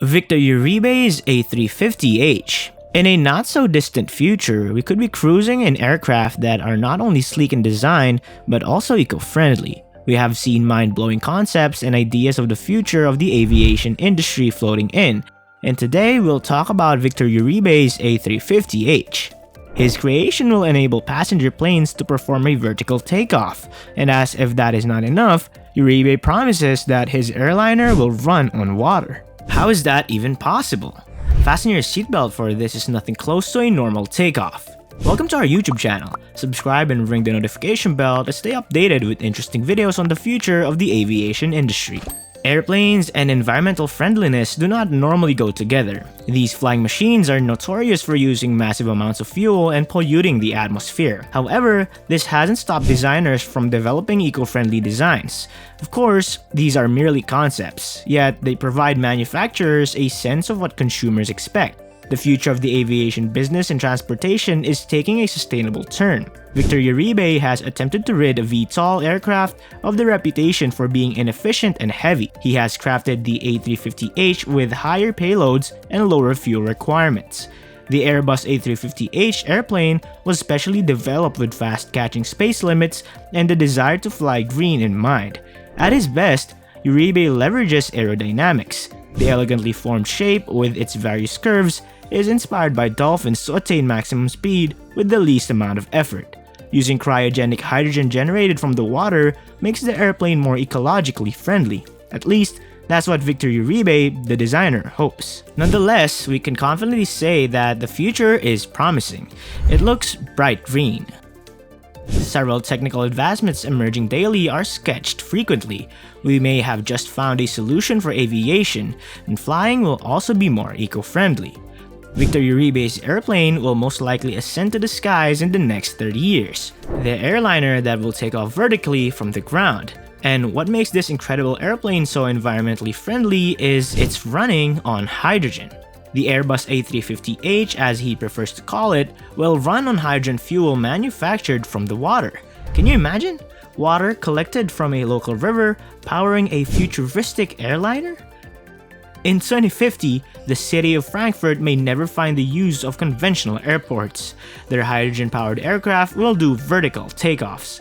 Victor URIBE'S A350H. In a not-so-distant future, we could be cruising in aircraft that are not only sleek in design, but also eco-friendly. We have seen mind-blowing concepts and ideas of the future of the aviation industry floating in, and today we'll talk about Victor URIBE'S A350H. His creation will enable passenger planes to perform a vertical takeoff, and as if that is not enough, URIBE promises that his airliner will run on water. How is that even possible? Fasten your seatbelt, for this is nothing close to a normal takeoff. Welcome to our YouTube channel. Subscribe and ring the notification bell to stay updated with interesting videos on the future of the aviation industry. Airplanes and environmental friendliness do not normally go together. These flying machines are notorious for using massive amounts of fuel and polluting the atmosphere. However, this hasn't stopped designers from developing eco-friendly designs. Of course, these are merely concepts, yet they provide manufacturers a sense of what consumers expect. The future of the aviation business and transportation is taking a sustainable turn. Victor URIBE has attempted to rid VTOL aircraft of the reputation for being inefficient and heavy. He has crafted the A350H with higher payloads and lower fuel requirements. The Airbus A350H airplane was specially developed with fast-catching space limits and the desire to fly green in mind. At his best, URIBE leverages aerodynamics. The elegantly formed shape, with its various curves, is inspired by dolphins to attain maximum speed with the least amount of effort. Using cryogenic hydrogen generated from the water makes the airplane more ecologically friendly. At least, that's what Victor URIBE, the designer, hopes. Nonetheless, we can confidently say that the future is promising. It looks bright green. Several technical advancements emerging daily are sketched frequently. We may have just found a solution for aviation, and flying will also be more eco-friendly. Victor URIBE'S airplane will most likely ascend to the skies in the next 30 years. The airliner that will take off vertically from the ground. And what makes this incredible airplane so environmentally friendly is it's running on hydrogen. The Airbus A350H, as he prefers to call it, will run on hydrogen fuel manufactured from the water. Can you imagine? Water collected from a local river powering a futuristic airliner? In 2050, the city of Frankfurt may never find the use of conventional airports. Their hydrogen-powered aircraft will do vertical takeoffs,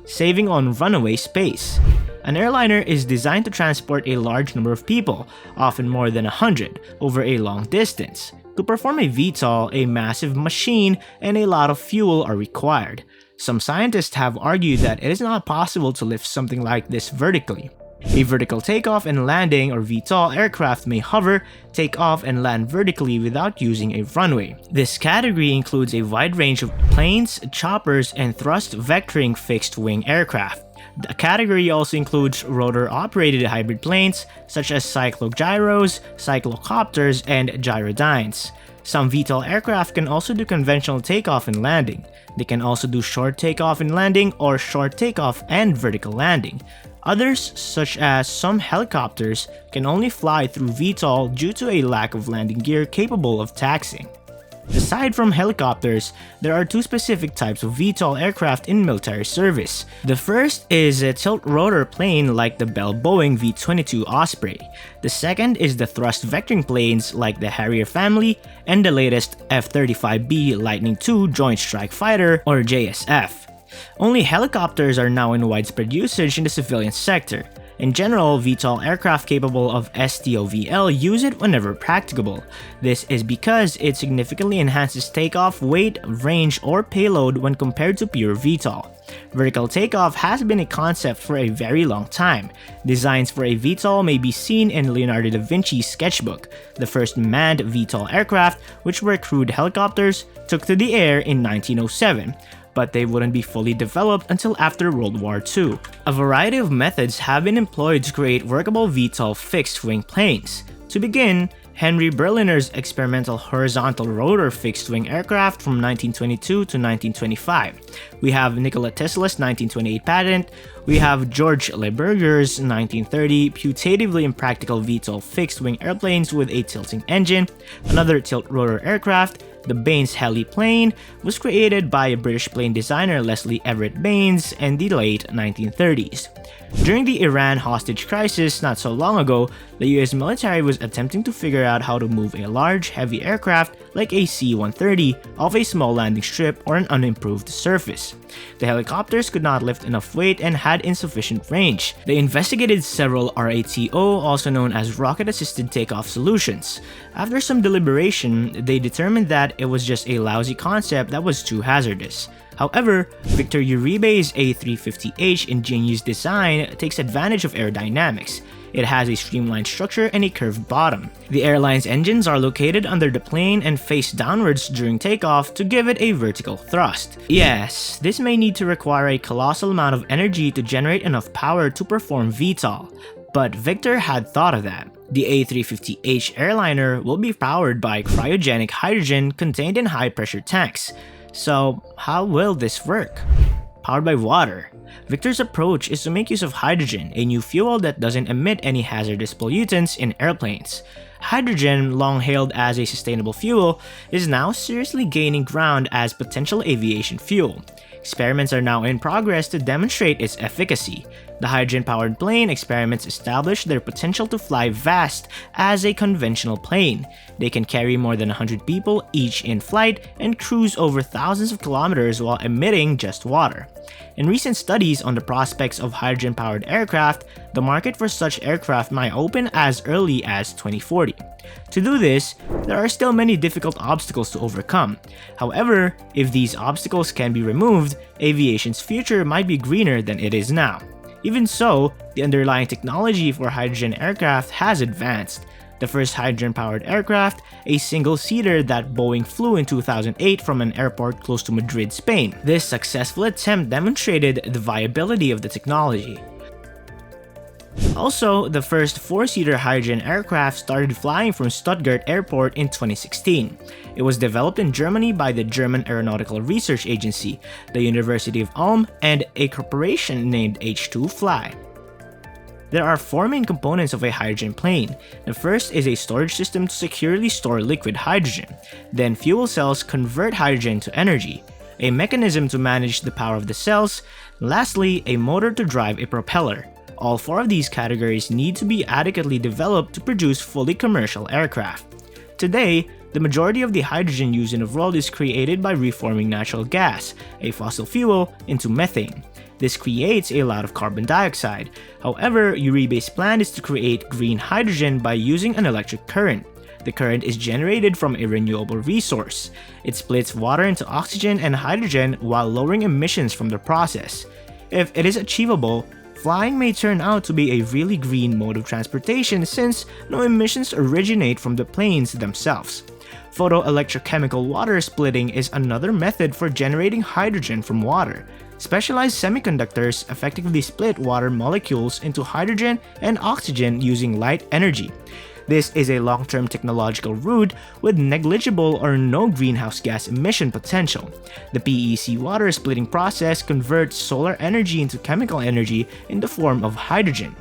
saving on runaway space. An airliner is designed to transport a large number of people, often more than 100, over a long distance. To perform a VTOL, a massive machine and a lot of fuel are required. Some scientists have argued that it is not possible to lift something like this vertically. A vertical takeoff and landing or VTOL aircraft may hover, take off, and land vertically without using a runway. This category includes a wide range of planes, choppers, and thrust-vectoring fixed-wing aircraft. The category also includes rotor-operated hybrid planes such as cyclogyros, cyclocopters, and gyrodynes. Some VTOL aircraft can also do conventional takeoff and landing. They can also do short takeoff and landing or short takeoff and vertical landing. Others, such as some helicopters, can only fly through VTOL due to a lack of landing gear capable of taxiing. Aside from helicopters, there are two specific types of VTOL aircraft in military service. The first is a tilt-rotor plane like the Bell Boeing V-22 Osprey. The second is the thrust-vectoring planes like the Harrier family and the latest F-35B Lightning II Joint Strike Fighter or JSF. Only helicopters are now in widespread usage in the civilian sector. In general, VTOL aircraft capable of STOVL use it whenever practicable. This is because it significantly enhances takeoff, weight, range, or payload when compared to pure VTOL. Vertical takeoff has been a concept for a very long time. Designs for a VTOL may be seen in Leonardo da Vinci's sketchbook. The first manned VTOL aircraft, which were crewed helicopters, took to the air in 1907. But they wouldn't be fully developed until after World War II. A variety of methods have been employed to create workable VTOL fixed-wing planes. To begin, Henry Berliner's experimental horizontal rotor fixed-wing aircraft from 1922 to 1925. We have Nikola Tesla's 1928 patent, We have George Lieberger's 1930 putatively impractical VTOL fixed-wing airplanes with a tilting engine. Another tilt-rotor aircraft, the Baines heliplane, was created by British plane designer Leslie Everett Baines in the late 1930s. During the Iran hostage crisis not so long ago, the US military was attempting to figure out how to move a large, heavy aircraft like a C-130 off a small landing strip or an unimproved surface. The helicopters could not lift enough weight and had insufficient range. They investigated several RATO, also known as rocket-assisted takeoff solutions. After some deliberation, they determined that it was just a lousy concept that was too hazardous. However, Victor URIBE'S A350H ingenious design takes advantage of aerodynamics. It has a streamlined structure and a curved bottom. The airline's engines are located under the plane and face downwards during takeoff to give it a vertical thrust. Yes, this may need to require a colossal amount of energy to generate enough power to perform VTOL, but Victor had thought of that. The A350H airliner will be powered by cryogenic hydrogen contained in high-pressure tanks. So, how will this work? Powered by water. Victor's approach is to make use of hydrogen, a new fuel that doesn't emit any hazardous pollutants in airplanes. Hydrogen, long hailed as a sustainable fuel, is now seriously gaining ground as potential aviation fuel. Experiments are now in progress to demonstrate its efficacy. The hydrogen-powered plane experiments establish their potential to fly vast as a conventional plane. They can carry more than 100 people each in flight and cruise over thousands of kilometers while emitting just water. In recent studies on the prospects of hydrogen-powered aircraft, the market for such aircraft might open as early as 2040. To do this, there are still many difficult obstacles to overcome. However, if these obstacles can be removed, aviation's future might be greener than it is now. Even so, the underlying technology for hydrogen aircraft has advanced. The first hydrogen-powered aircraft, a single-seater that Boeing flew in 2008 from an airport close to Madrid, Spain. This successful attempt demonstrated the viability of the technology. Also, the first four-seater hydrogen aircraft started flying from Stuttgart Airport in 2016. It was developed in Germany by the German Aeronautical Research Agency, the University of Ulm, and a corporation named H2Fly. There are four main components of a hydrogen plane. The first is a storage system to securely store liquid hydrogen. Then fuel cells convert hydrogen to energy, a mechanism to manage the power of the cells, and lastly, a motor to drive a propeller. All four of these categories need to be adequately developed to produce fully commercial aircraft. Today, the majority of the hydrogen used in the world is created by reforming natural gas, a fossil fuel, into methane. This creates a lot of carbon dioxide. However, URIBE'S plan is to create green hydrogen by using an electric current. The current is generated from a renewable resource. It splits water into oxygen and hydrogen while lowering emissions from the process. If it is achievable, flying may turn out to be a really green mode of transportation since no emissions originate from the planes themselves. Photoelectrochemical water splitting is another method for generating hydrogen from water. Specialized semiconductors effectively split water molecules into hydrogen and oxygen using light energy. This is a long-term technological route with negligible or no greenhouse gas emission potential. The PEC water splitting process converts solar energy into chemical energy in the form of hydrogen.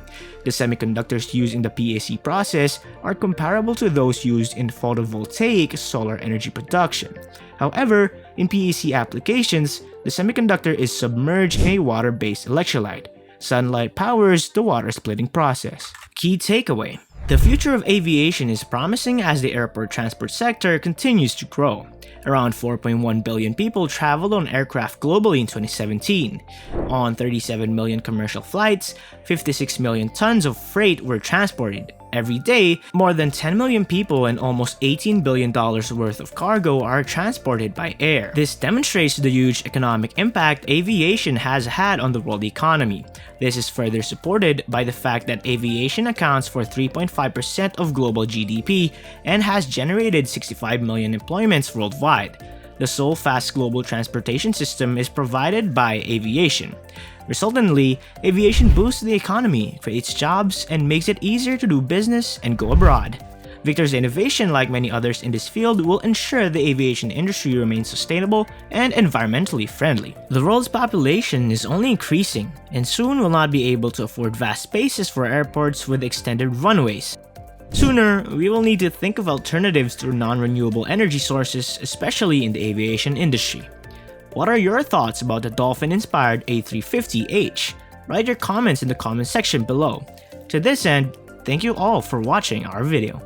The semiconductors used in the PEC process are comparable to those used in photovoltaic solar energy production. However, in PEC applications, the semiconductor is submerged in a water-based electrolyte. Sunlight powers the water splitting process. Key takeaway: the future of aviation is promising as the airport transport sector continues to grow. Around 4.1 billion people traveled on aircraft globally in 2017. On 37 million commercial flights, 56 million tons of freight were transported. Every day, more than 10 million people and almost $18 billion worth of cargo are transported by air. This demonstrates the huge economic impact aviation has had on the world economy. This is further supported by the fact that aviation accounts for 3.5% of global GDP and has generated 65 million employments worldwide. The sole fast global transportation system is provided by aviation. Resultantly, aviation boosts the economy, creates jobs, and makes it easier to do business and go abroad. Victor's innovation, like many others in this field, will ensure the aviation industry remains sustainable and environmentally friendly. The world's population is only increasing, and soon will not be able to afford vast spaces for airports with extended runways. Sooner, we will need to think of alternatives to non-renewable energy sources, especially in the aviation industry. What are your thoughts about the Dolphin-inspired A350H? Write your comments in the comment section below. To this end, thank you all for watching our video.